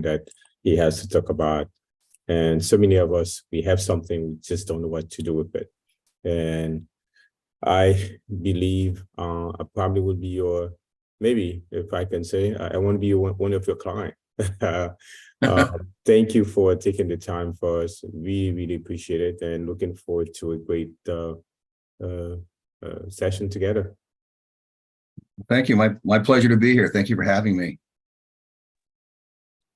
that he has to talk about. And so many of us, we have something, we just don't know what to do with it. And I believe I probably would be your, maybe if I can say, I want to be one of your clients. Thank you for taking the time for us. We really appreciate it and looking forward to a great session together. Thank you. My pleasure to be here. Thank you for having me.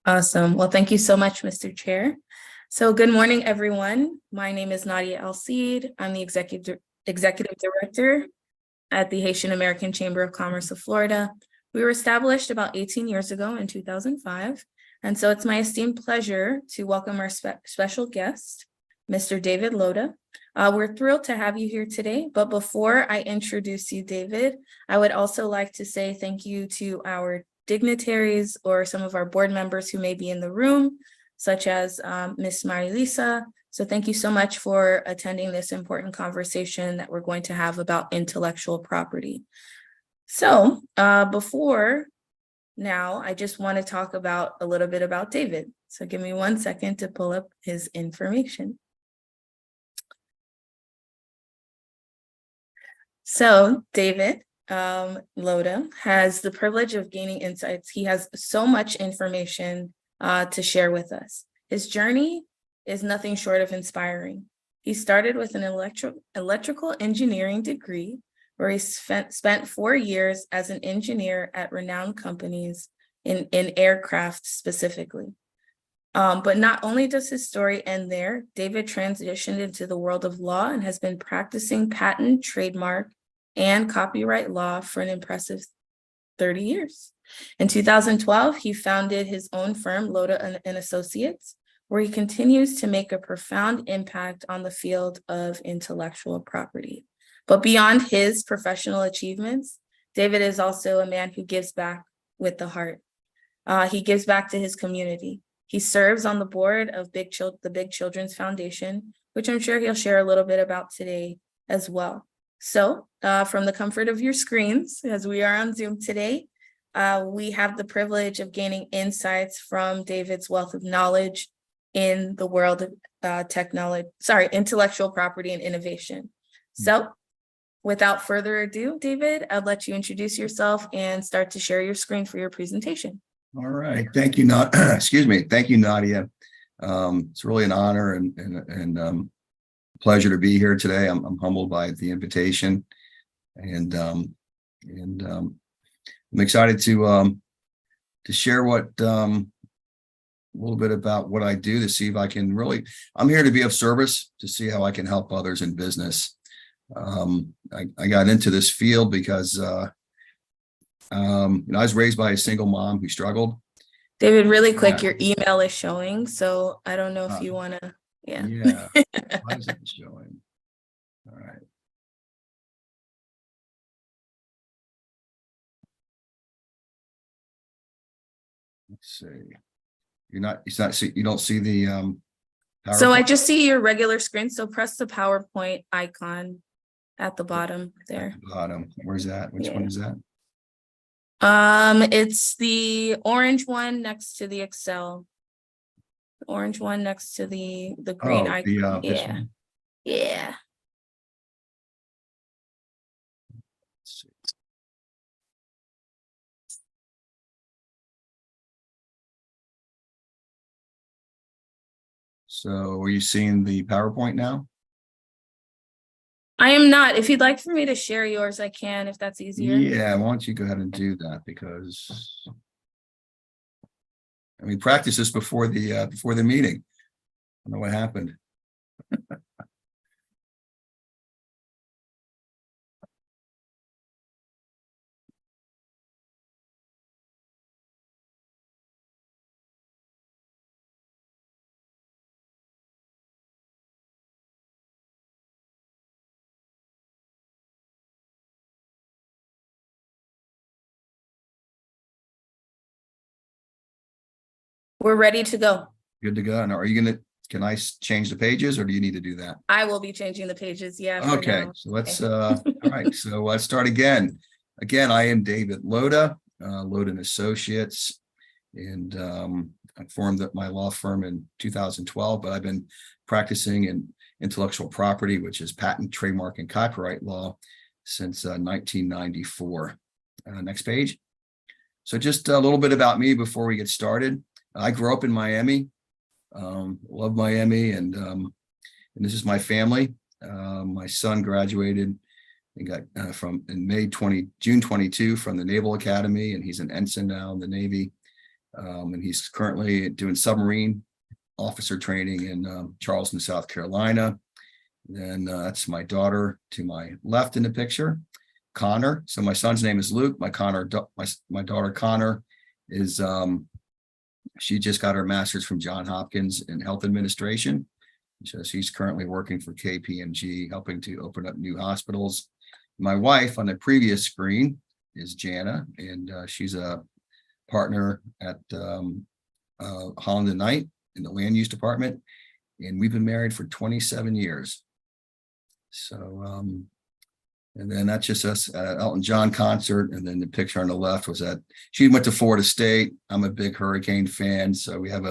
Awesome. Well, thank you so much, Mr. Chair. So good morning, everyone. My name is Nadia El-Seed. I'm the Executive Director at the Haitian American Chamber of Commerce of Florida. We were established about 18 years ago in 2005. And so it's my esteemed pleasure to welcome our special guest, Mr. David Loda. We're thrilled to have you here today, but before I introduce you, David, I would also like to say thank you to our dignitaries or some of our board members who may be in the room, such as Ms. Marilisa. So thank you so much for attending this important conversation that we're going to have about intellectual property. So before now, I just want to talk about a little bit about David. So give me 1 second to pull up his information. So David Loda has the privilege of gaining insights. He has so much information to share with us. His journey is nothing short of inspiring. He started with an electrical engineering degree where he spent 4 years as an engineer at renowned companies in aircraft specifically. But not only does his story end there, David transitioned into the world of law and has been practicing patent, trademark, and copyright law for an impressive 30 years. In 2012, he founded his own firm, Loda and Associates, where he continues to make a profound impact on the field of intellectual property. But beyond his professional achievements, David is also a man who gives back with the heart. He gives back to his community. He serves on the board of the Big Children's Foundation, which I'm sure he'll share a little bit about today as well. So from the comfort of your screens, as we are on Zoom today, we have the privilege of gaining insights from David's wealth of knowledge in the world of intellectual property and innovation. So without further ado, David, I'll let you introduce yourself and start to share your screen for your presentation. All right. Thank you, excuse me. Thank you, Nadia. It's really an honor and pleasure to be here today. I'm humbled by the invitation, and I'm excited to share what a little bit about what I do to see if I can really. I'm here to be of service to see how I can help others in business. I got into this field because I was raised by a single mom who struggled. David, really quick, your email is showing, so I don't know if you want to. Yeah. Why is it showing? All right. Let's see. You don't see the PowerPoint? So I just see your regular screen. So press the PowerPoint icon at the bottom there. At the bottom. Where's that? Which one is that? It's the orange one next to the Excel. The orange one next to the green icon. Yeah. Let's see. So are you seeing the PowerPoint now? I am not. If you'd like for me to share yours, I can, if that's easier. Yeah, why don't you go ahead and do that, because we practiced this before the meeting. I don't know what happened. We're ready to go. Good to go. Now, can I change the pages, or do you need to do that? I will be changing the pages. Yeah. Okay. So let's, all right. So let's start again. Again, I am David Loda, Loda and Associates. And I formed my law firm in 2012, but I've been practicing in intellectual property, which is patent, trademark, and copyright law, since 1994. Next page. So just a little bit about me before we get started. I grew up in Miami, love Miami, and this is my family. My son graduated and got June 22 from the Naval Academy, and he's an ensign now in the Navy. And he's currently doing submarine officer training in Charleston, South Carolina. Then that's my daughter to my left in the picture, Connor. So my son's name is Luke. My daughter Connor is she just got her master's from Johns Hopkins in health administration. So she's currently working for KPMG, helping to open up new hospitals. My wife on the previous screen is Jana, and she's a partner at Holland and Knight in the land use department, and we've been married for 27 years. So and then that's just us at Elton John concert, and then the picture on the left was that she went to Florida State. I'm a big Hurricane fan, so we have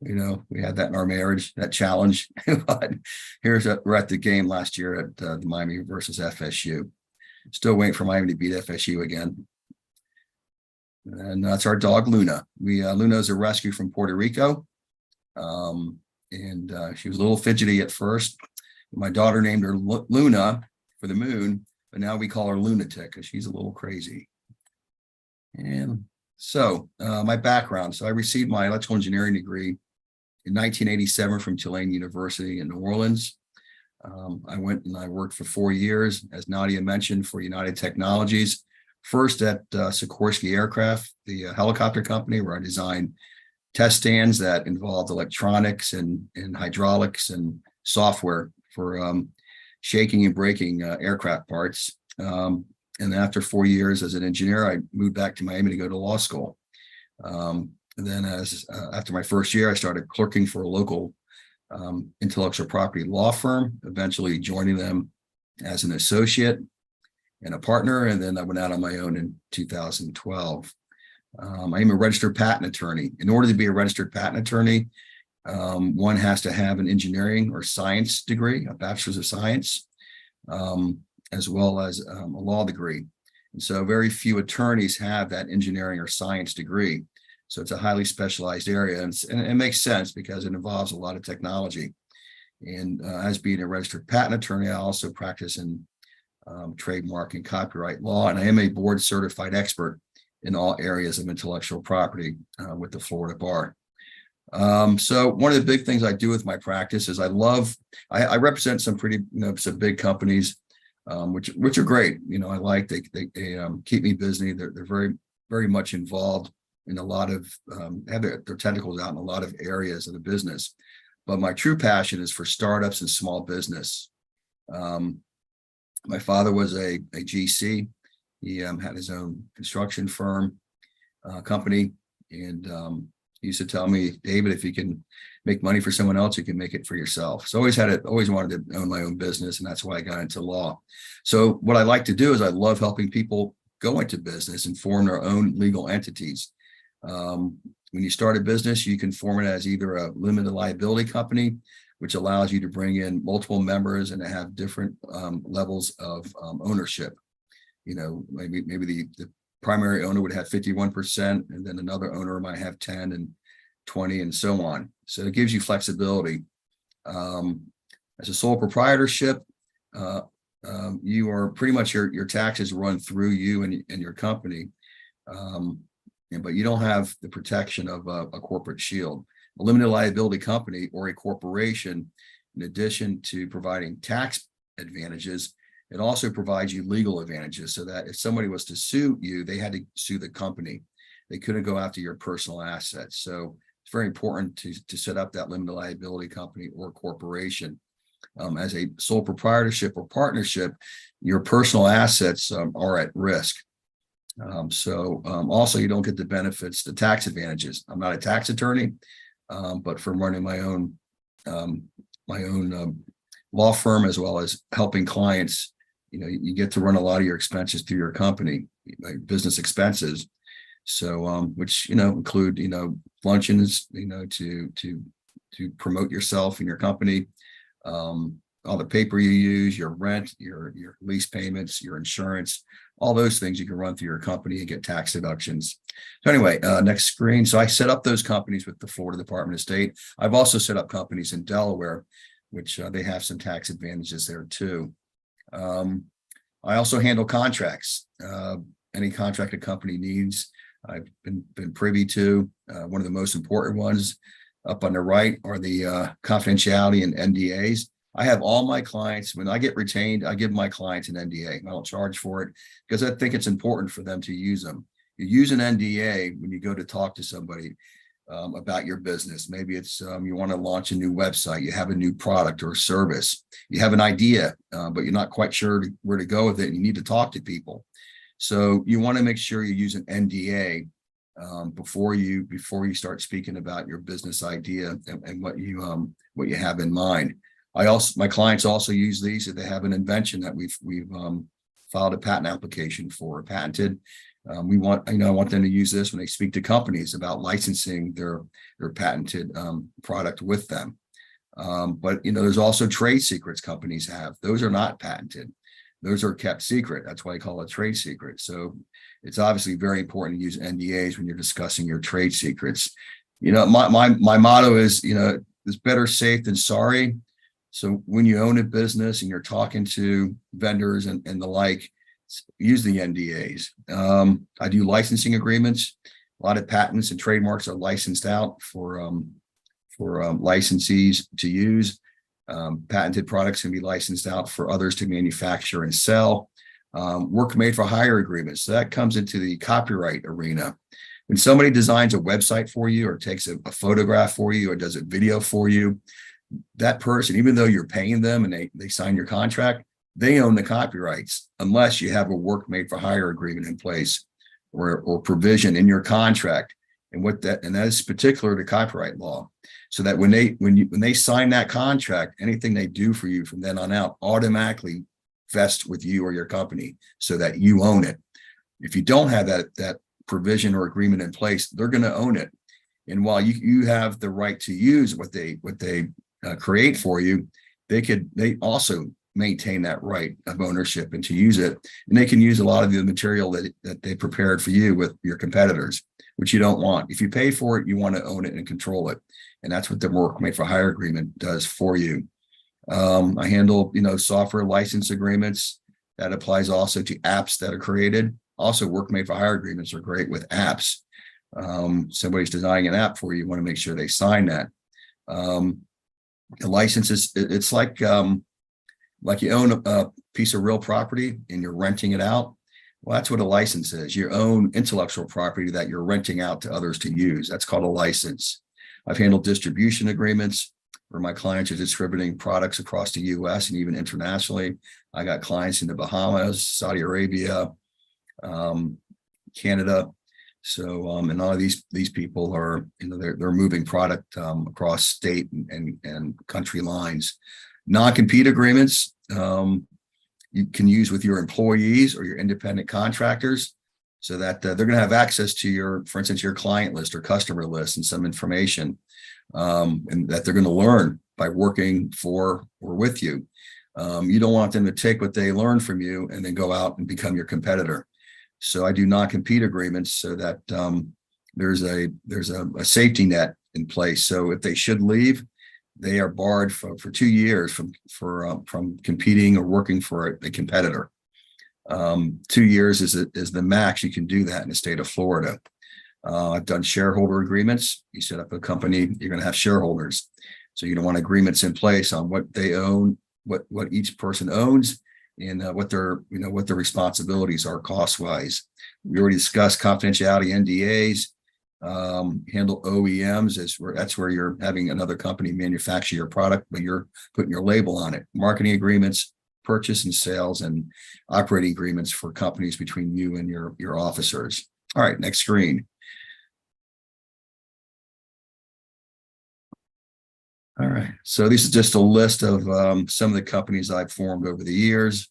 we had that in our marriage, that challenge. But we're at the game last year at the Miami versus FSU. Still waiting for Miami to beat FSU again. And that's our dog, Luna. Luna is a rescue from Puerto Rico. And she was a little fidgety at first. My daughter named her Luna for the moon, but now we call her Lunatic because she's a little crazy. And so my background. So I received my electrical engineering degree in 1987 from Tulane University in New Orleans. I went and I worked for 4 years, as Nadia mentioned, for United Technologies. First at Sikorsky Aircraft, the helicopter company, where I designed test stands that involved electronics and hydraulics and software for shaking and breaking aircraft parts. And after 4 years as an engineer, I moved back to Miami to go to law school. And then after my first year, I started clerking for a local intellectual property law firm, eventually joining them as an associate and a partner. And then I went out on my own in 2012. I am a registered patent attorney. In order to be a registered patent attorney, one has to have an engineering or science degree, a bachelor's of science, as well as a law degree. And so very few attorneys have that engineering or science degree. So it's a highly specialized area, and it makes sense because it involves a lot of technology. And as being a registered patent attorney, I also practice in trademark and copyright law, and I am a board certified expert in all areas of intellectual property with the Florida Bar. So one of the big things I do with my practice is I represent some pretty, some big companies, which are great. I like, they keep me busy. They're very, very much involved in a lot of, have their tentacles out in a lot of areas of the business. But my true passion is for startups and small business. My father was a GC. He had his own construction firm company, and he used to tell me, David, if you can make money for someone else, you can make it for yourself. So always wanted to own my own business, and that's why I got into law. So what I like to do is I love helping people go into business and form their own legal entities. When you start a business, you can form it as either a limited liability company, which allows you to bring in multiple members and to have different levels of ownership. Maybe the primary owner would have 51%, and then another owner might have 10 and 20 and so on. So it gives you flexibility. As a sole proprietorship, you are pretty much your taxes run through you and your company. But you don't have the protection of a corporate shield. A limited liability company or a corporation, in addition to providing tax advantages, it also provides you legal advantages, so that if somebody was to sue you, they had to sue the company. They couldn't go after your personal assets. So it's very important to set up that limited liability company or corporation. As a sole proprietorship or partnership, your personal assets are at risk. Also, you don't get the benefits, the tax advantages. I'm not a tax attorney, but from running my own law firm, as well as helping clients, you get to run a lot of your expenses through your company, like business expenses. So, which, include, luncheons, to promote yourself and your company, all the paper you use, your rent, your lease payments, your insurance, all those things you can run through your company and get tax deductions. So anyway, next screen. So I set up those companies with the Florida Department of State. I've also set up companies in Delaware, which they have some tax advantages there too. I also handle contracts. Any contract a company needs, I've been privy to. One of the most important ones up on the right are the confidentiality and NDAs. I have all my clients, when I get retained, I give my clients an NDA. I don't charge for it because I think it's important for them to use them. You use an NDA when you go to talk to somebody about your business. Maybe it's you want to launch a new website, you have a new product or service, you have an idea, but you're not quite sure where to go with it, and you need to talk to people. So you want to make sure you use an NDA before you start speaking about your business idea and what you have in mind. My clients also use these if they have an invention that we've filed a patent application for, patented. I want them to use this when they speak to companies about licensing their patented product with them. But there's also trade secrets companies have. Those are not patented. Those are kept secret. That's why I call it trade secret. So it's obviously very important to use NDAs when you're discussing your trade secrets. My motto is, it's better safe than sorry. So when you own a business and you're talking to vendors and the like, use the NDAs. I do licensing agreements. A lot of patents and trademarks are licensed out for licensees to use. Patented products can be licensed out for others to manufacture and sell. Work made for hire agreements. So that comes into the copyright arena. When somebody designs a website for you or takes a photograph for you or does a video for you, that person, even though you're paying them and they sign your contract, they own the copyrights unless you have a work made for hire agreement in place or provision in your contract. And that is particular to copyright law. So that when they sign that contract, anything they do for you from then on out automatically vests with you or your company so that you own it. If you don't have that provision or agreement in place, they're going to own it. And while you have the right to use what they create for you, they also maintain that right of ownership and to use it. And they can use a lot of the material that they prepared for you with your competitors, which you don't want. If you pay for it, you want to own it and control it. And that's what the work made for hire agreement does for you. I handle, software license agreements. That applies also to apps that are created. Also, work made for hire agreements are great with apps. Somebody's designing an app for you, you want to make sure they sign that. The license it's like you own a piece of real property and you're renting it out. Well, that's what a license is. Your own intellectual property that you're renting out to others to use. That's called a license. I've handled distribution agreements where my clients are distributing products across the US and even internationally. I got clients in the Bahamas, Saudi Arabia, Canada. So, and all of these people are, they're moving product across state and country lines. Non-compete agreements you can use with your employees or your independent contractors so that they're going to have access to for instance, your client list or customer list and some information and that they're going to learn by working for or with you. You don't want them to take what they learn from you and then go out and become your competitor. So I do non-compete agreements so that there's a safety net in place. So if they should leave, they are barred for 2 years from competing or working for a competitor. 2 years is the max you can do that in the state of Florida. I've done shareholder agreements. You set up a company, you're going to have shareholders. So you don't want agreements in place on what they own, what each person owns, and what their responsibilities are cost-wise. We already discussed confidentiality NDAs. Handle OEMs that's where you're having another company manufacture your product, but you're putting your label on it. Marketing agreements, purchase and sales, and operating agreements for companies between you and your officers. All right, next screen. All right, so this is just a list of some of the companies I've formed over the years.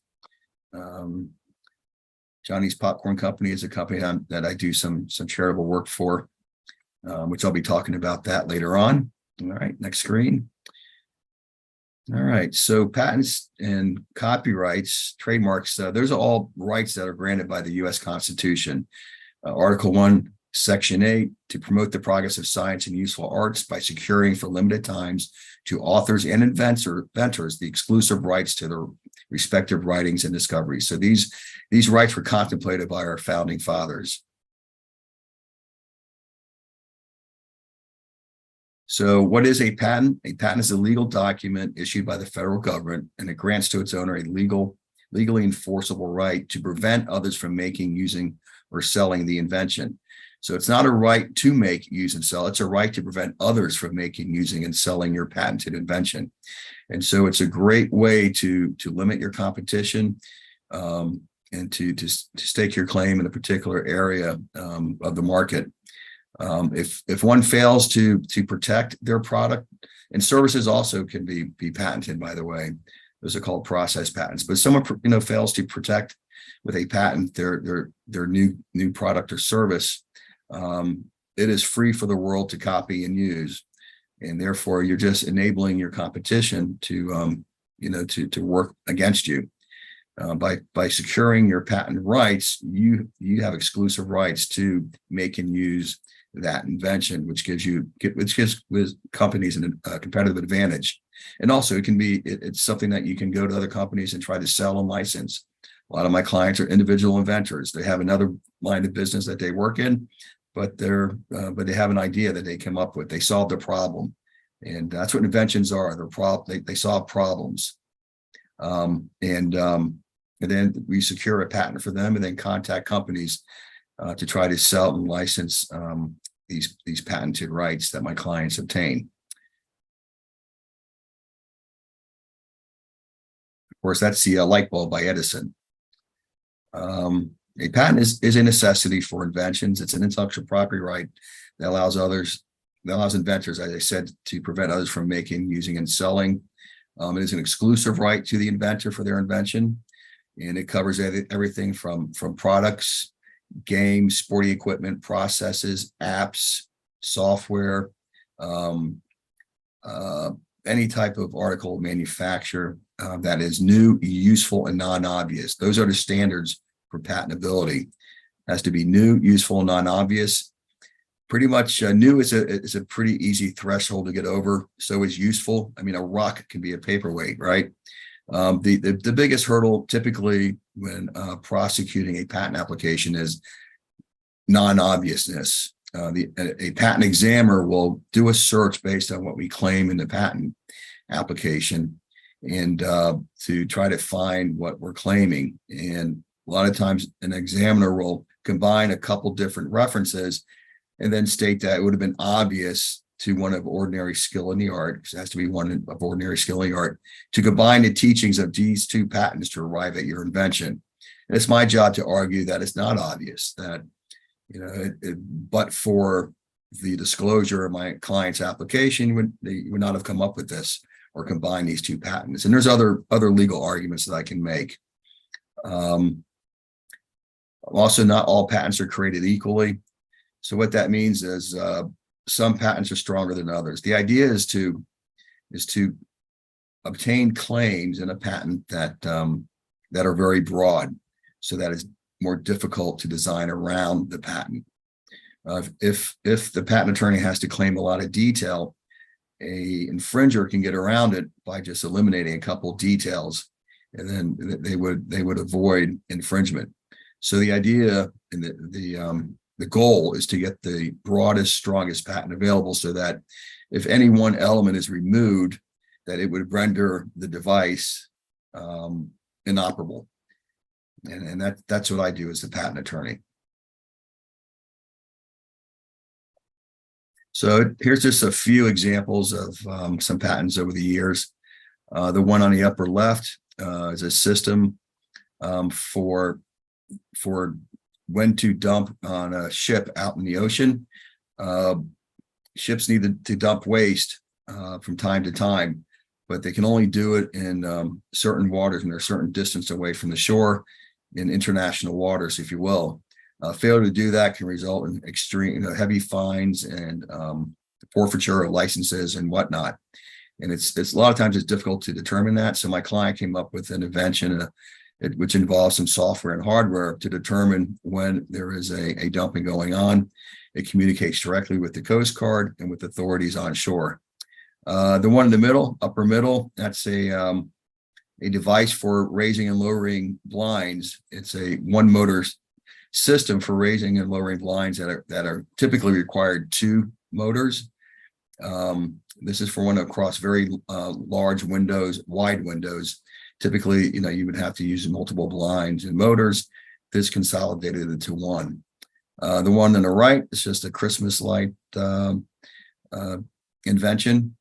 Johnny's Popcorn Company is a company that I do some charitable work for, which I'll be talking about that later on. All right, next screen. All right, so patents and copyrights, trademarks, those are all rights that are granted by the U.S. Constitution. Article 1, Section 8, to promote the progress of science and useful arts by securing for limited times to authors and inventors the exclusive rights to their respective writings and discoveries. So these rights were contemplated by our founding fathers. So what is a patent? A patent is a legal document issued by the federal government, and it grants to its owner a legally enforceable right to prevent others from making, using, or selling the invention. So it's not a right to make, use, and sell. It's a right to prevent others from making, using, and selling your patented invention. And so it's a great way to limit your competition, and to stake your claim in a particular area of the market. If one fails to protect their product, and services also can be patented, by the way, those are called process patents. But someone fails to protect with a patent their new product or service, it is free for the world to copy and use, and therefore you're just enabling your competition to work against you. By securing your patent rights, you have exclusive rights to make and use that invention, which gives companies a competitive advantage. And also it's something that you can go to other companies and try to sell and license. A lot of my clients are individual inventors. They have another line of business that they work in, but they have an idea that they come up with. They solved a problem, and that's what inventions are. They solve problems, and then we secure a patent for them, and then contact companies to try to sell and license these patented rights that my clients obtain. Of course, that's the light bulb by Edison. A patent is a necessity for inventions. It's an intellectual property right that allows inventors, as I said, to prevent others from making, using, and selling. It is an exclusive right to the inventor for their invention, and it covers everything from products, games, sporting equipment, processes, apps, software, any type of article manufacture that is new, useful, and non-obvious. Those are the standards for patentability. It has to be new, useful, and non-obvious. Pretty much new is a pretty easy threshold to get over. So is useful. I mean, a rock can be a paperweight, right? The biggest hurdle typically when prosecuting a patent application is non-obviousness. A patent examiner will do a search based on what we claim in the patent application, and to try to find what we're claiming. And a lot of times an examiner will combine a couple different references and then state that it would have been obvious to one of ordinary skill in the art, because it has to be one of ordinary skill in the art, to combine the teachings of these two patents to arrive at your invention. And it's my job to argue that it's not obvious, that but for the disclosure of my client's application, you would not have come up with this or combine these two patents. And there's other legal arguments that I can make. Also, not all patents are created equally. So what that means is some patents are stronger than others. The idea is to obtain claims in a patent that are very broad, so that it's more difficult to design around the patent. If the patent attorney has to claim a lot of detail, a infringer can get around it by just eliminating a couple details, and then they would avoid infringement. So the idea and the goal is to get the broadest, strongest patent available, so that if any one element is removed, that it would render the device inoperable. And that's what I do as the patent attorney. So here's just a few examples of some patents over the years. The one on the upper left is a system for when to dump on a ship out in the ocean. Ships need to dump waste from time to time, but they can only do it in certain waters, and they're a certain distance away from the shore. in international waters, if you will. Failure to do that can result in extreme, heavy fines and forfeiture of licenses and whatnot. And it's a lot of times it's difficult to determine that. So my client came up with an invention, which involves some software and hardware to determine when there is a dumping going on. It communicates directly with the Coast Guard and with authorities on shore. The one in the middle, upper middle, that's a device for raising and lowering blinds. It's a one motor system for raising and lowering blinds that are typically required 2 motors. This is for one across very large windows, wide windows. Typically, you would have to use multiple blinds and motors. This consolidated into one. The one on the right is just a Christmas light invention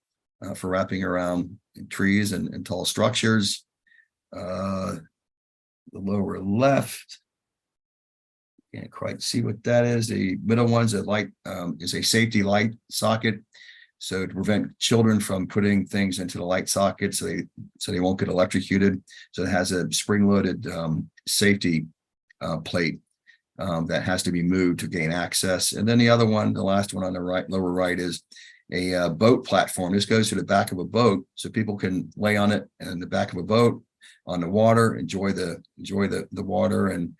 for wrapping around trees and tall structures. The lower left, can't quite see what that is. The middle one's a light, is a safety light socket. So to prevent children from putting things into the light socket so they won't get electrocuted. So it has a spring-loaded safety plate that has to be moved to gain access. And then the other one, the last one on the right, lower right, is a boat platform. This goes to the back of a boat so people can lay on it in the back of a boat on the water, enjoy the water and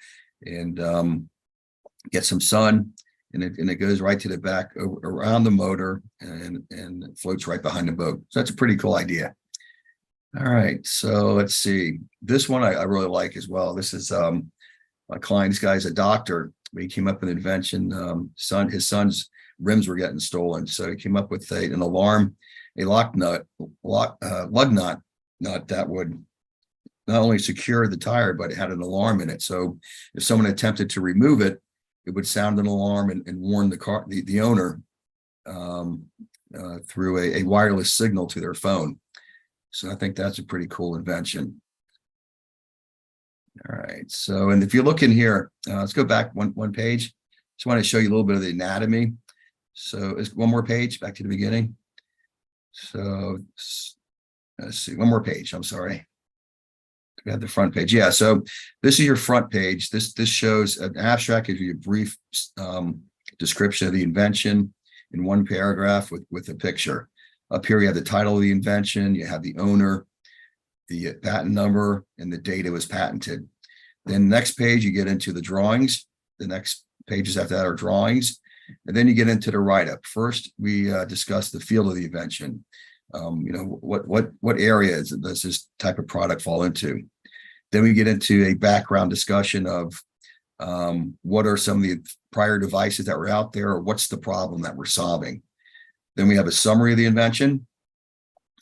get some sun. And it goes right to the back around the motor and it floats right behind the boat. So that's a pretty cool idea. All right, so let's see. This one I really like as well. This is my client. This guy's a doctor. He came up with an invention. His son's rims were getting stolen, so he came up with an alarm, a lug nut that would not only secure the tire, but it had an alarm in it. So if someone attempted to remove it, it would sound an alarm and warn the owner through a wireless signal to their phone. So I think that's a pretty cool invention. All right. So, and if you look in here, let's go back one page. Just want to show you a little bit of the anatomy. So it's one more page back to the beginning. So let's see, one more page. I'm sorry. We have the front page. Yeah. So this is your front page. This shows an abstract, gives you a brief description of the invention in one paragraph with a picture. Up here, you have the title of the invention. You have the owner, the patent number, and the date it was patented. Then next page, you get into the drawings. The next pages after that are drawings. And then you get into the write-up. First, we discuss the field of the invention. What areas does this type of product fall into? Then we get into a background discussion of what are some of the prior devices that were out there, or what's the problem that we're solving. Then we have a summary of the invention,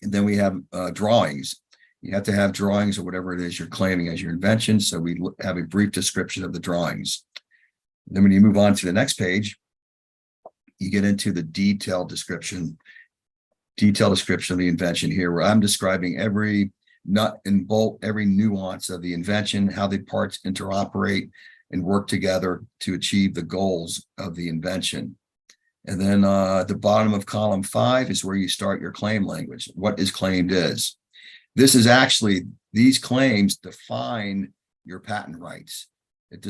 and then we have drawings. You have to have drawings of whatever it is you're claiming as your invention. So we have a brief description of the drawings. Then when you move on to the next page, you get into the detailed description of the invention here, where I'm describing every nut and bolt, every nuance of the invention, how the parts interoperate and work together to achieve the goals of the invention. And then the bottom of column 5 is where you start your claim language. What is claimed is. This is actually, these claims define your patent rights. It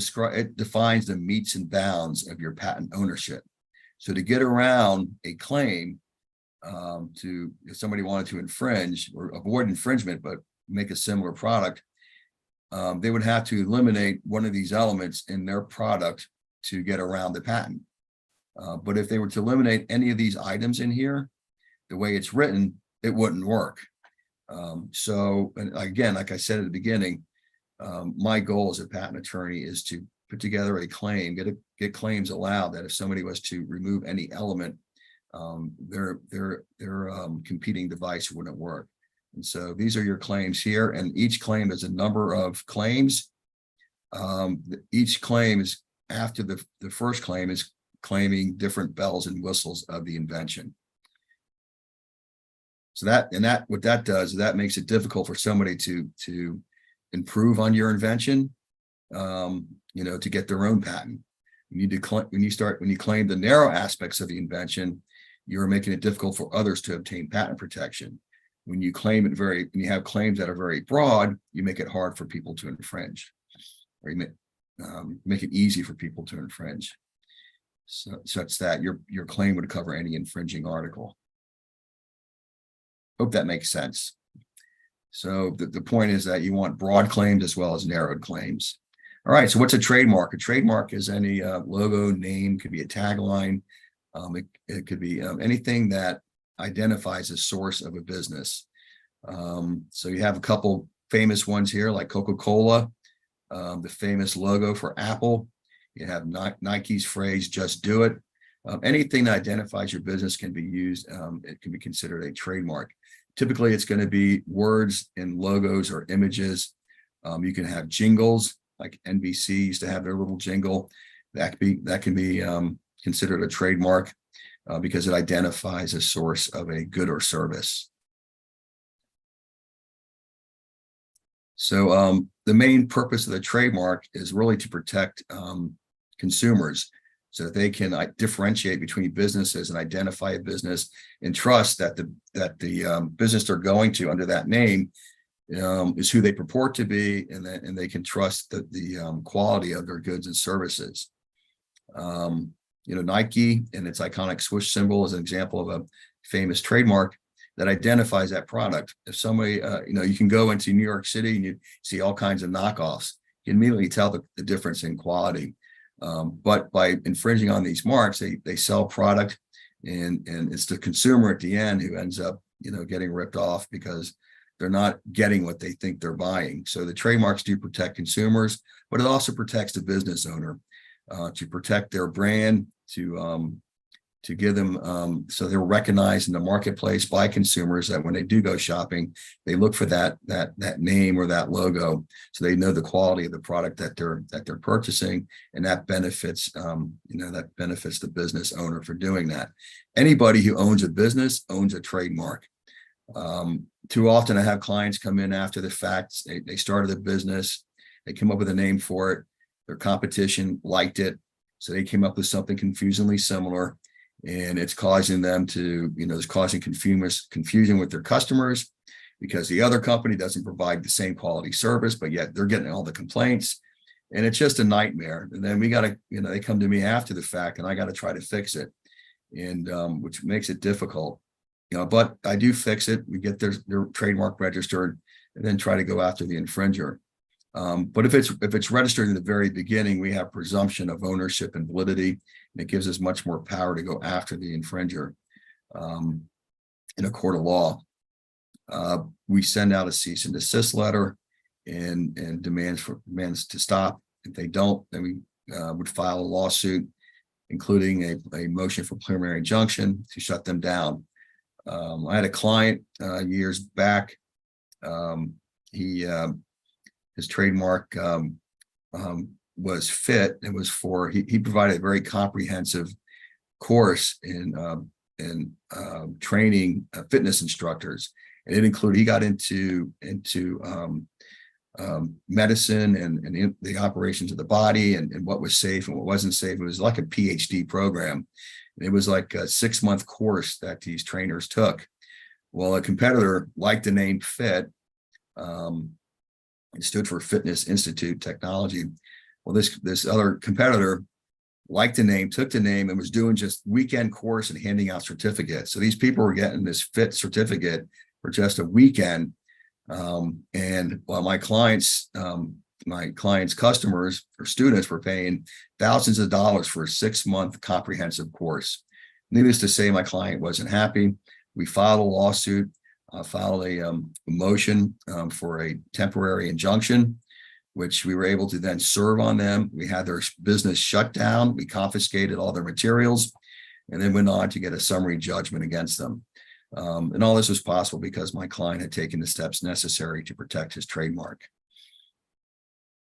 defines the metes and bounds of your patent ownership. So to get around a claim, if somebody wanted to infringe or avoid infringement but make a similar product, they would have to eliminate one of these elements in their product to get around the patent. But if they were to eliminate any of these items in here, the way it's written, it wouldn't work. So, and again, like I said at the beginning, my goal as a patent attorney is to put together a claim, get claims allowed that if somebody was to remove any element, their competing device wouldn't work. And so these are your claims here, and each claim is a number of claims. Each claim is, after the first claim, is claiming different bells and whistles of the invention. So what that does is that makes it difficult for somebody to improve on your invention, to get their own patent. When you claim the narrow aspects of the invention, you're making it difficult for others to obtain patent protection. When you claim it when you have claims that are very broad, you make it hard for people to infringe. or make it easy for people to infringe, such that your claim would cover any infringing article. Hope that makes sense. So the point is that you want broad claims as well as narrowed claims. All right, so what's a trademark? A trademark is any logo, name, could be a tagline. It could be anything that identifies a source of a business. So you have a couple famous ones here, like Coca-Cola, the famous logo for Apple. You have Nike's phrase, "Just do it." Anything that identifies your business can be used. It can be considered a trademark. Typically, it's going to be words and logos or images. You can have jingles, like NBC used to have their little jingle. That can be considered a trademark because it identifies a source of a good or service. So the main purpose of the trademark is really to protect consumers, so that they can differentiate between businesses and identify a business and trust that the business they're going to under that name is who they purport to be, and they can trust the quality of their goods and services. Nike and its iconic swoosh symbol is an example of a famous trademark that identifies that product. If somebody, you can go into New York City and you see all kinds of knockoffs, you can immediately tell the difference in quality. But by infringing on these marks, they sell product, and it's the consumer at the end who ends up, getting ripped off because they're not getting what they think they're buying. So the trademarks do protect consumers, but it also protects the business owner to protect their brand, to give them so they're recognized in the marketplace by consumers, that when they do go shopping, they look for that name or that logo, so they know the quality of the product that they're purchasing, and that benefits the business owner for doing that. Anybody who owns a business owns a trademark. Too often I have clients come in after the fact. They started a business, they come up with a name for it, their competition liked it, so they came up with something confusingly similar. And it's causing them to, it's causing confusion with their customers, because the other company doesn't provide the same quality service, but yet they're getting all the complaints. And it's just a nightmare. And then we got to, they come to me after the fact, and I got to try to fix it. And which makes it difficult, but I do fix it. We get their trademark registered, and then try to go after the infringer. But if it's registered in the very beginning, we have presumption of ownership and validity, and it gives us much more power to go after the infringer in a court of law. We send out a cease and desist letter and demands to stop. If they don't, then we would file a lawsuit, including a motion for preliminary injunction to shut them down. I had a client years back. His trademark was fit. It was for, he provided a very comprehensive course in training fitness instructors, and it included, he got into medicine and the operations of the body, and what was safe and what wasn't safe. It was like a PhD program. It was like a 6-month course that these trainers took. Well, a competitor liked the name FIT. It stood for Fitness Institute Technology. Well, this other competitor liked the name, took the name, and was doing just weekend course and handing out certificates. So these people were getting this FIT certificate for just a weekend. And while my clients' customers or students were paying thousands of dollars for a 6-month comprehensive course. Needless to say, my client wasn't happy. We filed a lawsuit. Filed a motion for a temporary injunction, which we were able to then serve on them. We had their business shut down. We confiscated all their materials, and then went on to get a summary judgment against them. And all this was possible because my client had taken the steps necessary to protect his trademark.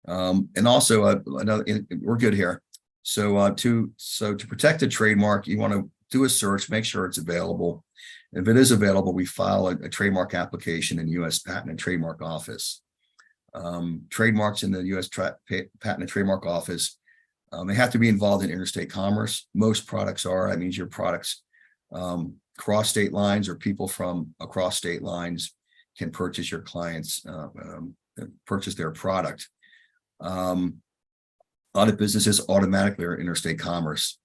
And also, we're good here. So to protect the trademark, you want to do a search, make sure it's available. If it is available, we file a trademark application in U.S. Patent and Trademark Office. Trademarks in the U.S. Patent and Trademark Office, they have to be involved in interstate commerce. Most products are. That means your products cross state lines, or people from across state lines can purchase your clients, purchase their product. A lot of businesses automatically are interstate commerce.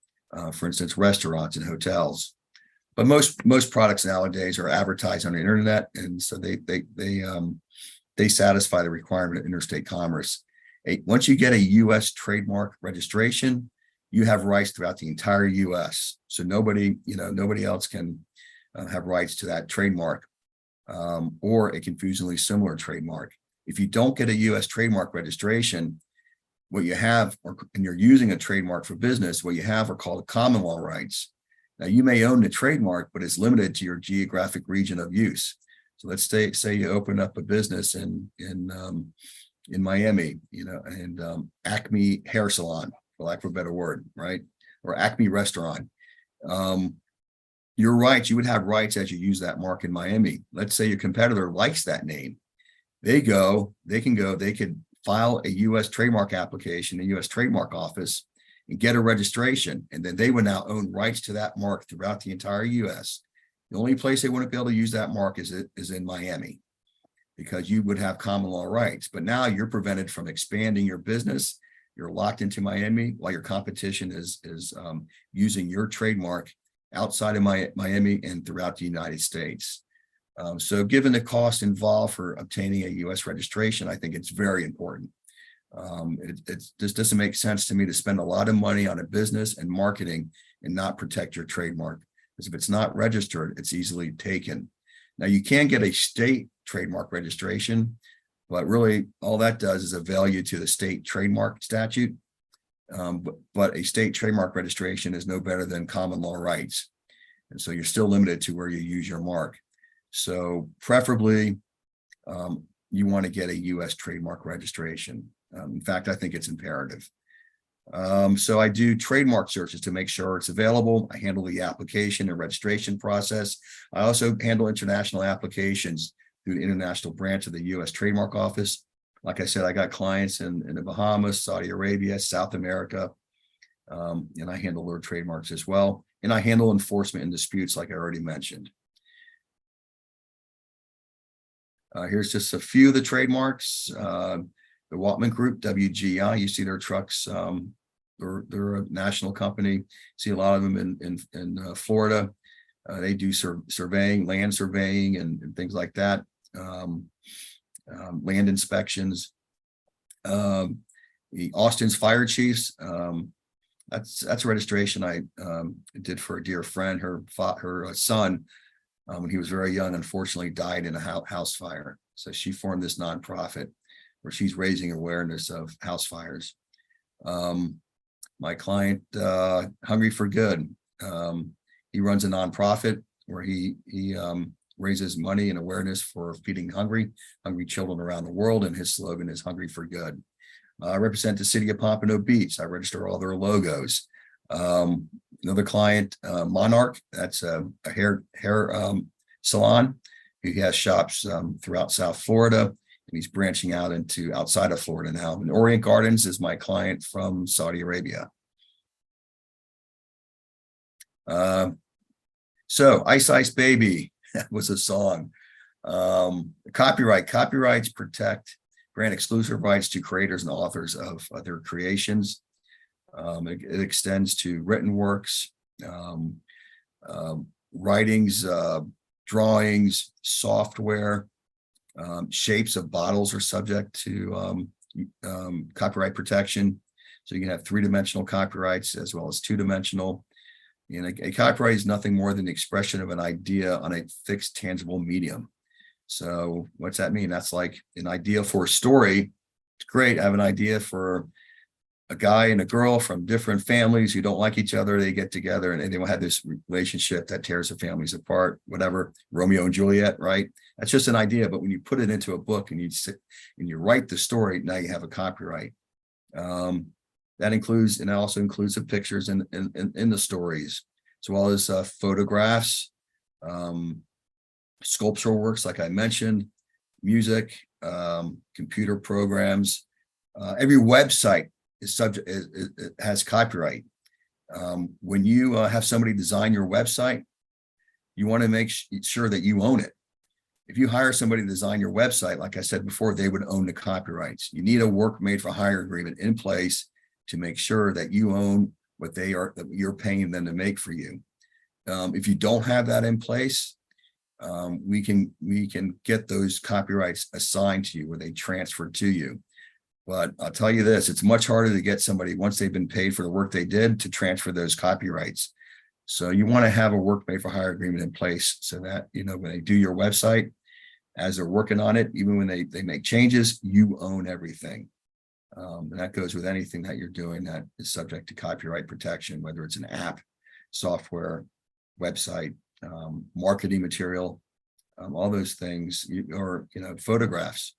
For instance, restaurants and hotels. But most products nowadays are advertised on the internet, and so they satisfy the requirement of interstate commerce. Once you get a U.S. trademark registration, you have rights throughout the entire U.S. So nobody else can have rights to that trademark or a confusingly similar trademark. If you don't get a U.S. trademark registration, what you have, and you're using a trademark for business, what you have are called common law rights. Now, you may own the trademark, but it's limited to your geographic region of use. So let's say you open up a business in Miami, and Acme Hair Salon, for lack of a better word, right? Or Acme Restaurant. Your rights, you would have rights as you use that mark in Miami. Let's say your competitor likes that name. They could file a U.S. trademark application, a U.S. trademark office, and get a registration. And then they would now own rights to that mark throughout the entire U.S. The only place they wouldn't be able to use that mark is in Miami, because you would have common law rights. But now you're prevented from expanding your business. You're locked into Miami while your competition is using your trademark outside of Miami and throughout the United States. So given the cost involved for obtaining a U.S. registration, I think it's very important. It just doesn't make sense to me to spend a lot of money on a business and marketing and not protect your trademark. Because if it's not registered, it's easily taken. Now, you can get a state trademark registration, but really all that does is avail you to the state trademark statute. But a state trademark registration is no better than common law rights. And so you're still limited to where you use your mark. So preferably, you want to get a U.S. trademark registration. In fact, I think it's imperative. So I do trademark searches to make sure it's available. I handle the application and registration process. I also handle international applications through the international branch of the U.S. Trademark Office. Like I said, I got clients in the Bahamas, Saudi Arabia, South America, and I handle their trademarks as well. And I handle enforcement and disputes, like I already mentioned. Here's just a few of the trademarks. The Waltman Group, WGI, you see their trucks. They're a national company. See a lot of them in Florida. They do surveying, land surveying, and things like that. Land inspections. The Austin's Fire Chiefs. That's a registration I did for a dear friend. Her son, when he was very young, unfortunately died in a house fire. So she formed this nonprofit where she's raising awareness of house fires. My client, Hungry for Good, he runs a nonprofit where he raises money and awareness for feeding hungry children around the world, and his slogan is Hungry for Good. I represent the city of Pompano Beach. I register all their logos. Another client, Monarch, that's a hair salon. He has shops throughout South Florida, and he's branching out into outside of Florida now. And Orient Gardens is my client from Saudi Arabia. So Ice Ice Baby was a song. Copyrights grant exclusive rights to creators and authors of their creations. It extends to written works, writings, drawings, software, shapes of bottles are subject to copyright protection. So you can have three-dimensional copyrights as well as two-dimensional. And a copyright is nothing more than the expression of an idea on a fixed tangible medium. So what's that mean? That's like an idea for a story. It's great. I have an idea for a guy and a girl from different families who don't like each other. They get together and they will have this relationship that tears the families apart, whatever, Romeo and Juliet, right? That's just an idea. But when you put it into a book and you sit and you write the story, now you have a copyright. That includes, and it also includes the pictures in the stories, as well as photographs, sculptural works, like I mentioned, music, computer programs. Every website is subject, it has copyright. When you have somebody design your website, you want to make sure that you own it. if you hire somebody to design your website, like I said before, they would own the copyrights. You need a work made for hire agreement in place to make sure that you own what that you're paying them to make for you. If you don't have that in place, we can get those copyrights assigned to you, where they transfer to you. But I'll tell you this, it's much harder to get somebody, once they've been paid for the work they did, to transfer those copyrights. So you want to have a work made for hire agreement in place, so that, when they do your website, as they're working on it, even when they make changes, you own everything. And that goes with anything that you're doing that is subject to copyright protection, whether it's an app, software, website, marketing material, all those things, or photographs,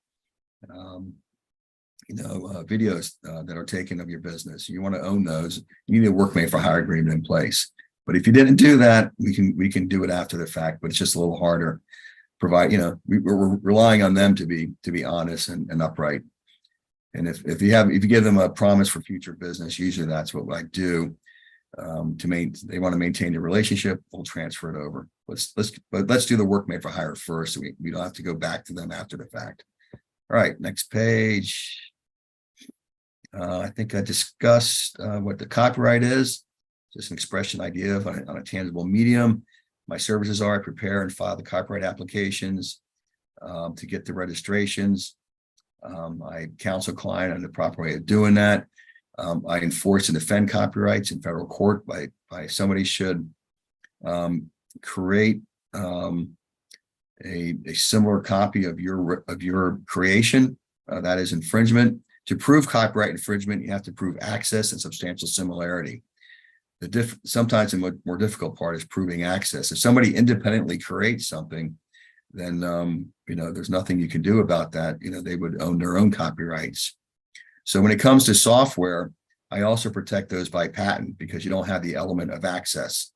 videos that are taken of your business. You want to own those. You need a work made for hire agreement in place. But if you didn't do that, we can do it after the fact, but it's just a little harder. We're relying on them to be honest and upright. And if you give them a promise for future business, usually that's what I do. They want to maintain the relationship, we'll transfer it over. Let's do the work made for hire first, so we don't have to go back to them after the fact. All right, next page. I think I discussed what the copyright is. Just an expression idea on a tangible medium. My services are: I prepare and file the copyright applications to get the registrations. I counsel client on the proper way of doing that. I enforce and defend copyrights in federal court by somebody should create a similar copy of your creation. That is infringement. To prove copyright infringement, you have to prove access and substantial similarity. Sometimes the more difficult part is proving access. If somebody independently creates something, then there's nothing you can do about that. They would own their own copyrights. So when it comes to software, I also protect those by patent, because you don't have the element of access,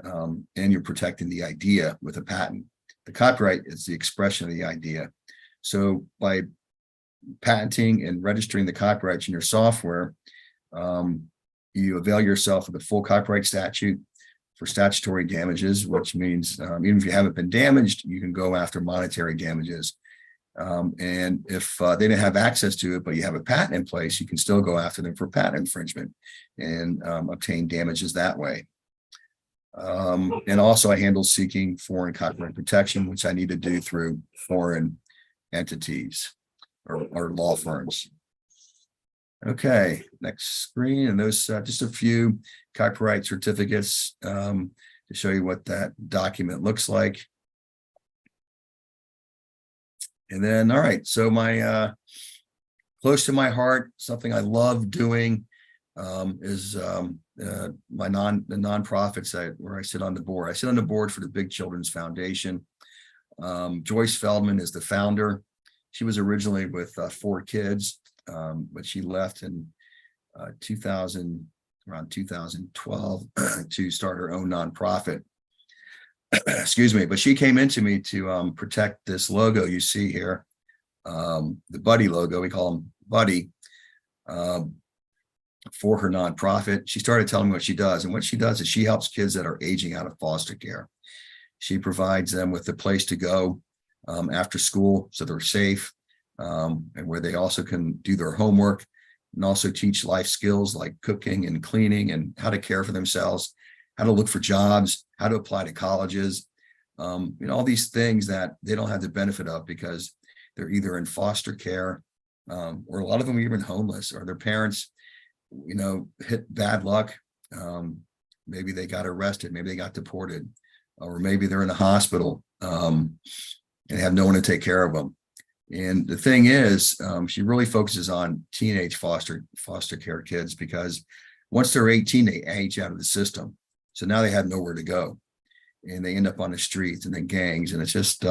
and you're protecting the idea with a patent. The copyright is the expression of the idea. So by patenting and registering the copyrights in your software, you avail yourself of the full copyright statute for statutory damages, which means even if you haven't been damaged, you can go after monetary damages. And if they didn't have access to it, but you have a patent in place, you can still go after them for patent infringement and obtain damages that way. And also I handle seeking foreign copyright protection, which I need to do through foreign entities or law firms. Okay, next screen, and those just a few copyright certificates to show you what that document looks like. And then, all right, so my close to my heart, something I love doing is the nonprofits where I sit on the board. I sit on the board for the Big Children's Foundation. Joyce Feldman is the founder. She was originally with 4 kids, but she left in around 2012 to start her own nonprofit. Excuse me, but she came into me to protect this logo you see here, the Buddy logo. We call him Buddy, for her nonprofit. She started telling me what she does, and what she does is she helps kids that are aging out of foster care. She provides them with a place to go after school, so they're safe, and where they also can do their homework, and also teach life skills like cooking and cleaning and how to care for themselves, how to look for jobs, how to apply to colleges, all these things that they don't have the benefit of because they're either in foster care, or a lot of them are even homeless, or their parents, hit bad luck. Maybe they got arrested, maybe they got deported, or maybe they're in a hospital and have no one to take care of them. And the thing is, she really focuses on teenage foster care kids, because once they're 18, they age out of the system. So now they have nowhere to go, and they end up on the streets and then gangs. And it's just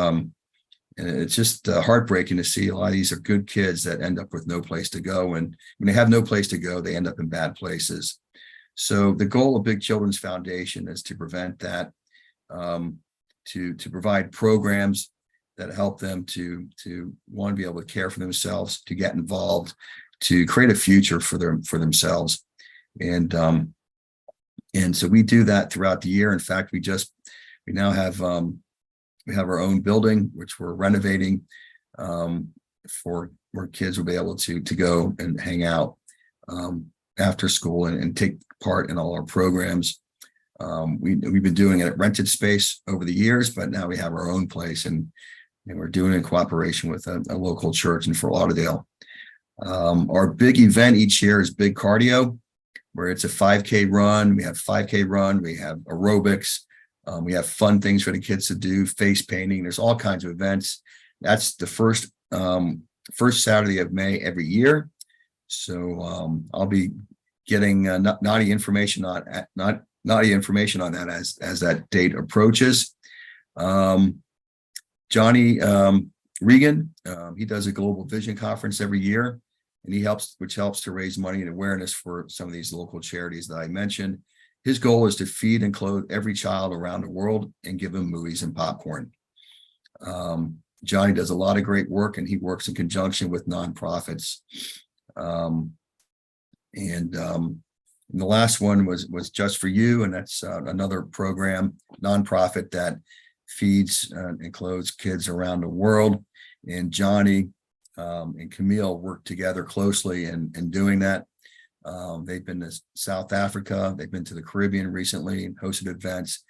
heartbreaking to see a lot of these are good kids that end up with no place to go. And when they have no place to go, they end up in bad places. So the goal of Big Children's Foundation is to prevent that, to provide programs that help them to want to be able to care for themselves, to get involved, to create a future for themselves. And so we do that throughout the year. In fact, we now have We have our own building, which we're renovating for where kids will be able to go and hang out after school and take part in all our programs. We've been doing it at rented space over the years, but now we have our own place, and we're doing it in cooperation with a local church in Fort Lauderdale. Our big event each year is Big Cardio, where it's a 5K run. We have 5K run, we have aerobics, we have fun things for the kids to do, face painting. There's all kinds of events. That's the first Saturday of May every year. So I'll be getting naughty information on that as that date approaches. Johnny Regan, he does a global vision conference every year, and which helps to raise money and awareness for some of these local charities that I mentioned. His goal is to feed and clothe every child around the world and give them movies and popcorn. Johnny does a lot of great work, and he works in conjunction with nonprofits. And the last one was Just for You, and that's another program, nonprofit that feeds and clothes kids around the world. And Johnny and Camille work together closely in doing that. They've been to South Africa, they've been to the Caribbean recently and hosted events,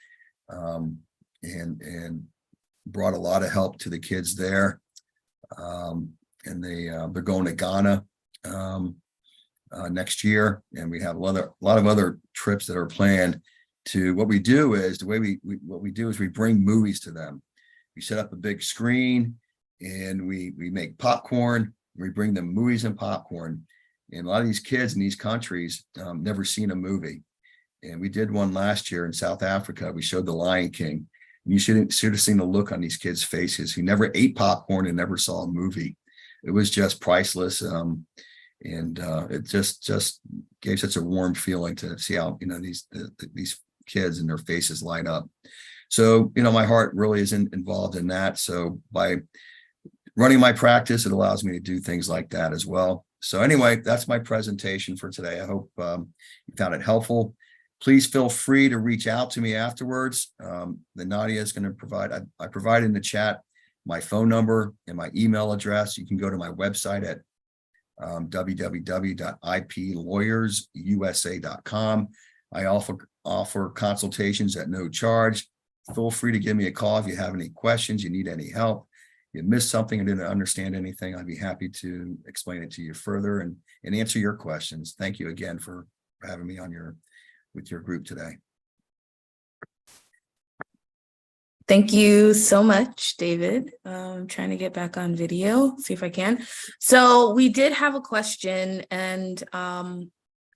and brought a lot of help to the kids there. And they're going to Ghana next year, and we have a lot of other trips that are planned. What we do is we bring movies to them. We set up a big screen, and we make popcorn. We bring them movies and popcorn. And a lot of these kids in these countries never seen a movie. And we did one last year in South Africa. We showed The Lion King. And you should have seen the look on these kids' faces who never ate popcorn and never saw a movie. It was just priceless. And it just gave such a warm feeling to see how, these kids and their faces light up. So, my heart really isn't involved in that. So by running my practice, it allows me to do things like that as well. So anyway, that's my presentation for today. I hope you found it helpful. Please feel free to reach out to me afterwards. Nadia is going to provide, I provide in the chat my phone number and my email address. You can go to my website at www.iplawyersusa.com. I offer consultations at no charge. Feel free to give me a call if you have any questions, you need any help, you missed something, I didn't understand anything. I'd be happy to explain it to you further and answer your questions. Thank you again for having me on with your group today. Thank you so much, David. I'm trying to get back on video, see if I can. So we did have a question, and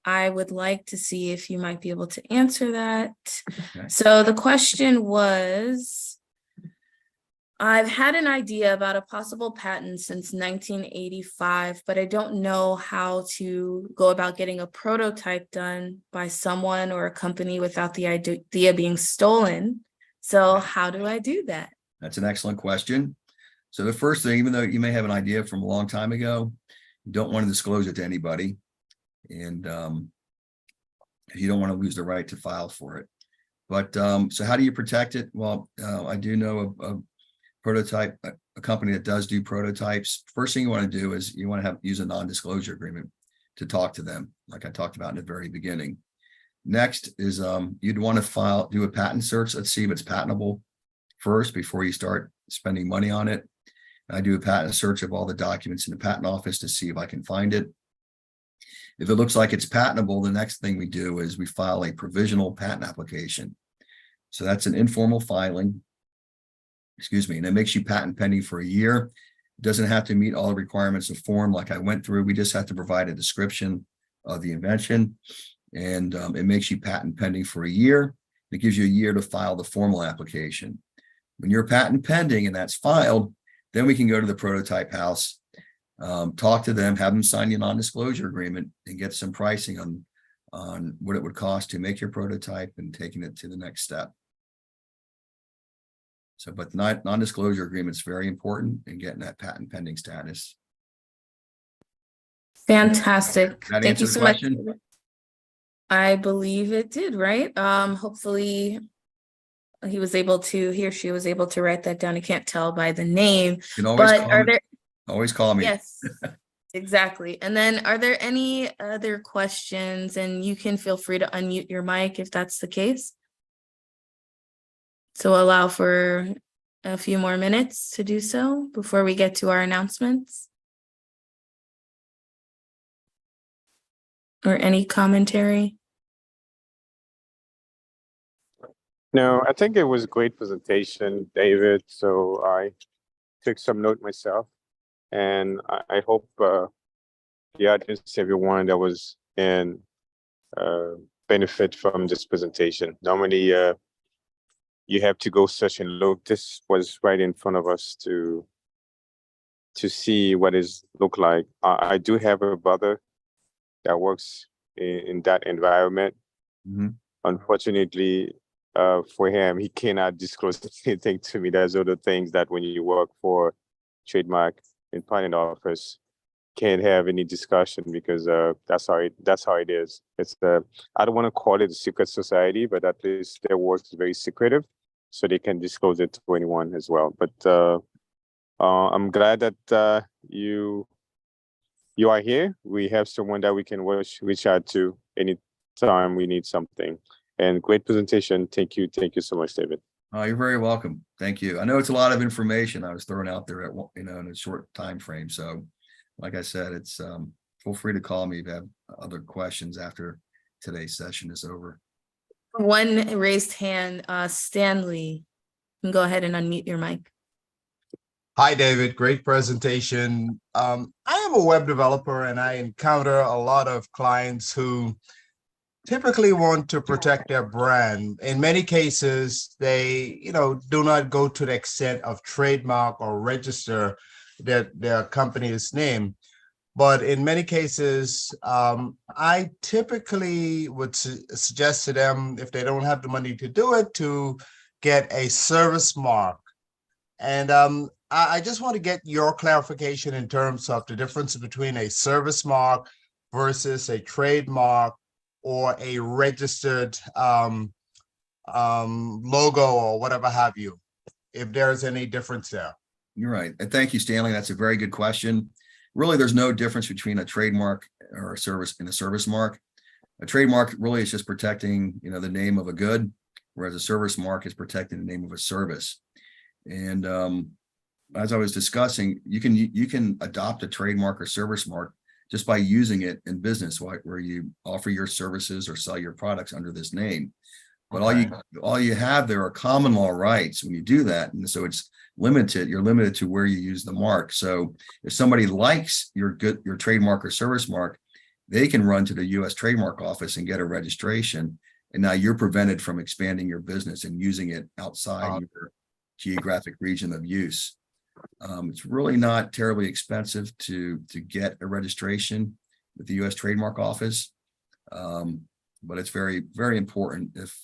I would like to see if you might be able to answer that. Okay. So the question was, I've had an idea about a possible patent since 1985, but I don't know how to go about getting a prototype done by someone or a company without the idea being stolen. So how do I do that? That's an excellent question. So the first thing, even though you may have an idea from a long time ago, you don't want to disclose it to anybody. And you don't want to lose the right to file for it. But so how do you protect it? Well, I do know a prototype, a company that does do prototypes. First thing you want to do is you want to use a non-disclosure agreement to talk to them, like I talked about in the very beginning. Next is you'd want to do a patent search. Let's see if it's patentable first before you start spending money on it. I do a patent search of all the documents in the patent office to see if I can find it. If it looks like it's patentable, the next thing we do is we file a provisional patent application. So that's an informal filing, and it makes you patent pending for a year. It doesn't have to meet all the requirements of form like I went through. We just have to provide a description of the invention, and it makes you patent pending for a year. It gives you a year to file the formal application. When you're patent pending and that's filed, then we can go to the prototype house, talk to them, have them sign the non-disclosure agreement, and get some pricing on what it would cost to make your prototype and taking it to the next step. So, but non-disclosure agreement is very important in getting that patent pending status. Fantastic. Thank you so much. I believe it did, right? Hopefully he or she was able to write that down. I can't tell by the name, You can always but call are me. there, Always call me. yes, exactly. And then are there any other questions? And you can feel free to unmute your mic if that's the case. So allow for a few more minutes to do so before we get to our announcements. Or any commentary? No, I think it was a great presentation, David. So I took some note myself, and I hope the audience, everyone that was in, benefit from this presentation. Normally, you have to go search and look. This was right in front of us to see what is look like. I do have a brother that works in that environment. Mhm. Unfortunately, for him, he cannot disclose anything to me. There's other things that when you work for trademark in patent office, can't have any discussion because that's how it is. It's I don't want to call it a secret society, but at least their work is very secretive, so they can disclose it to anyone as well. But I'm glad that you are here. We have someone that we can reach out to anytime we need something. And great presentation. Thank you so much, David. Oh, you're very welcome. Thank you. I know it's a lot of information I was throwing out there at in a short time frame. So, like I said, it's feel free to call me if you have other questions after today's session is over. One raised hand, Stanley. You can go ahead and unmute your mic. Hi, David. Great presentation. I am a web developer and I encounter a lot of clients who typically want to protect their brand. In many cases, they, do not go to the extent of trademark or register their company's name. But in many cases, I typically would suggest to them, if they don't have the money to do it, to get a service mark. And I just want to get your clarification in terms of the difference between a service mark versus a trademark or a registered logo or whatever have you, if there's any difference there. You're right. And thank you, Stanley. That's a very good question. Really, there's no difference between a trademark or a service mark. A trademark really is just protecting, the name of a good, whereas a service mark is protecting the name of a service. And as I was discussing, you can adopt a trademark or service mark just by using it in business, where you offer your services or sell your products under this name. But all you have there are common law rights when you do that, and so it's limited. You're limited to where you use the mark. So if somebody likes your trademark or service mark, they can run to the U.S. Trademark Office and get a registration. And now you're prevented from expanding your business and using it outside your geographic region of use. It's really not terribly expensive to get a registration with the U.S. Trademark Office, but it's very, very important if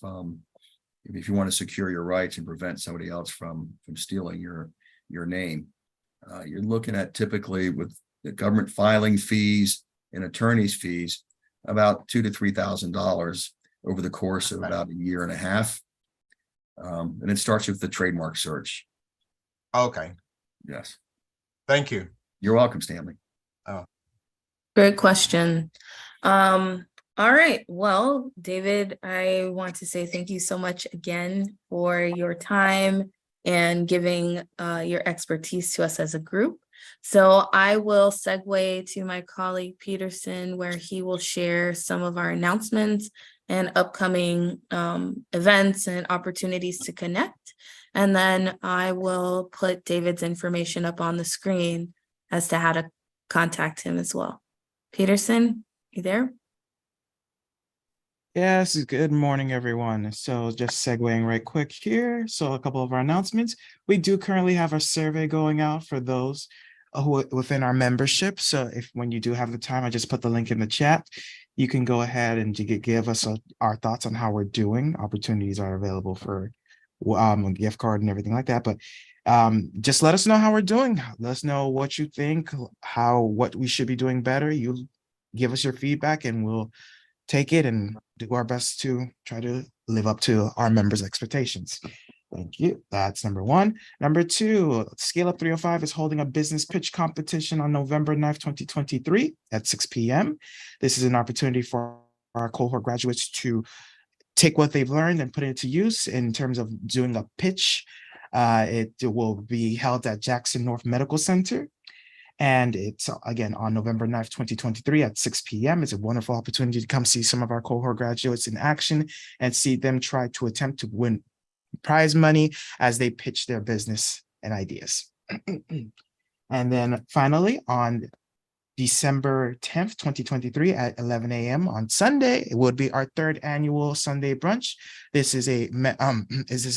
you want to secure your rights and prevent somebody else from stealing your name. You're looking at, typically with the government filing fees and attorney's fees, about $2,000 to $3,000 over the course of about a year and a half. And it starts with the trademark search. Okay. Yes. Thank you. You're welcome, Stanley. Great question. All right. Well, David, I want to say thank you so much again for your time and giving your expertise to us as a group. So I will segue to my colleague Peterson, where he will share some of our announcements and upcoming events and opportunities to connect. And then I will put David's information up on the screen as to how to contact him as well. Peterson, you there? Yes, good morning, everyone. So just segueing right quick here. So a couple of our announcements. We do currently have a survey going out for those who within our membership. So if when you do have the time, I just put the link in the chat. You can go ahead and give us our thoughts on how we're doing. Opportunities are available for a gift card and everything like that. But just let us know how we're doing. Let us know what you think, what we should be doing better. You give us your feedback and we'll take it and do our best to try to live up to our members' expectations. Thank you. That's number one. Number two, Scale Up 305 is holding a business pitch competition on November 9th, 2023 at 6 p.m. This is an opportunity for our cohort graduates to take what they've learned and put it into use in terms of doing a pitch. It will be held at Jackson North Medical Center. And it's again on November 9th, 2023 at 6 p.m. It's a wonderful opportunity to come see some of our cohort graduates in action and see them try to attempt to win prize money as they pitch their business and ideas. And then finally, on December 10th, 2023 at 11 a.m. on Sunday, it would be our third annual Sunday brunch. This is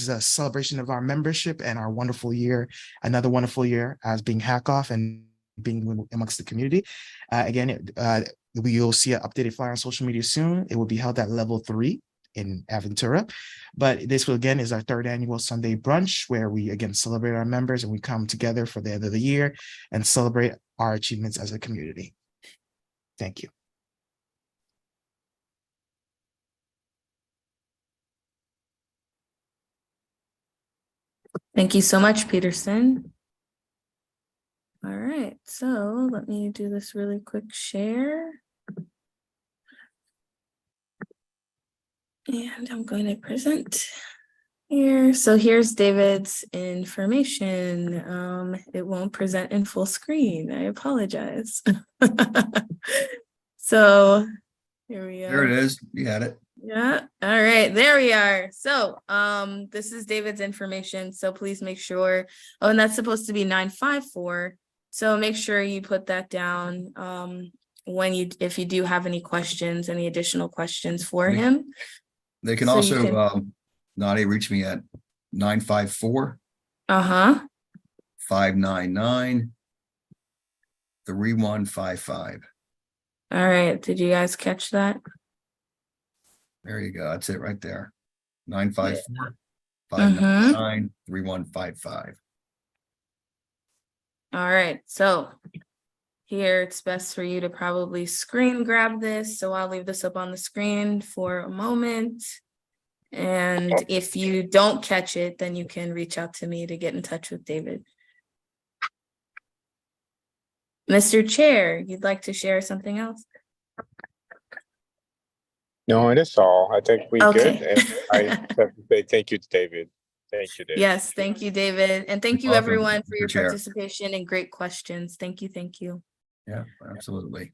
a celebration of our membership and our wonderful year, another wonderful year as being Hack Off and being amongst the community. You'll see an updated flyer on social media soon. It will be held at level 3 in Aventura. But this will again is our third annual Sunday brunch where we again celebrate our members and we come together for the end of the year and celebrate our achievements as a community. Thank you. Thank you so much, Peterson. All right, so let me do this really quick share. And I'm going to present here. So here's David's information. It won't present in full screen. I apologize. So here we are. There it is. You had it. Yeah. All right. There we are. So this is David's information. So please make sure. Oh, and that's supposed to be 954. So make sure you put that down if you do have any questions, any additional questions for him. They can So you also, can- Nadia, reach me at 954 Uh-huh. 599 3155. All right. Did you guys catch that? There you go. That's it right there. 954 Mm-hmm. 599 3155. All right. So here it's best for you to probably screen grab this. So I'll leave this up on the screen for a moment. And if you don't catch it, then you can reach out to me to get in touch with David. Mr. Chair, you'd like to share something else? No, that's all. I think we're Okay. good. And I have to say thank you to David. Thank you, David. Yes, thank you, David. And thank you, You're welcome, everyone, for Mr. your Chair. participation and great questions. Thank you. Thank you. Yeah, absolutely.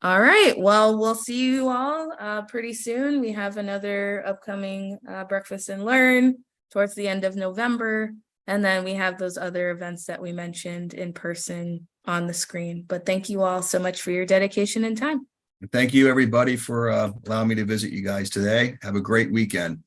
All right. Well, we'll see you all pretty soon. We have another upcoming Breakfast and Learn towards the end of November. And then we have those other events that we mentioned in person on the screen. But thank you all so much for your dedication and time. Thank you, everybody, for allowing me to visit you guys today. Have a great weekend.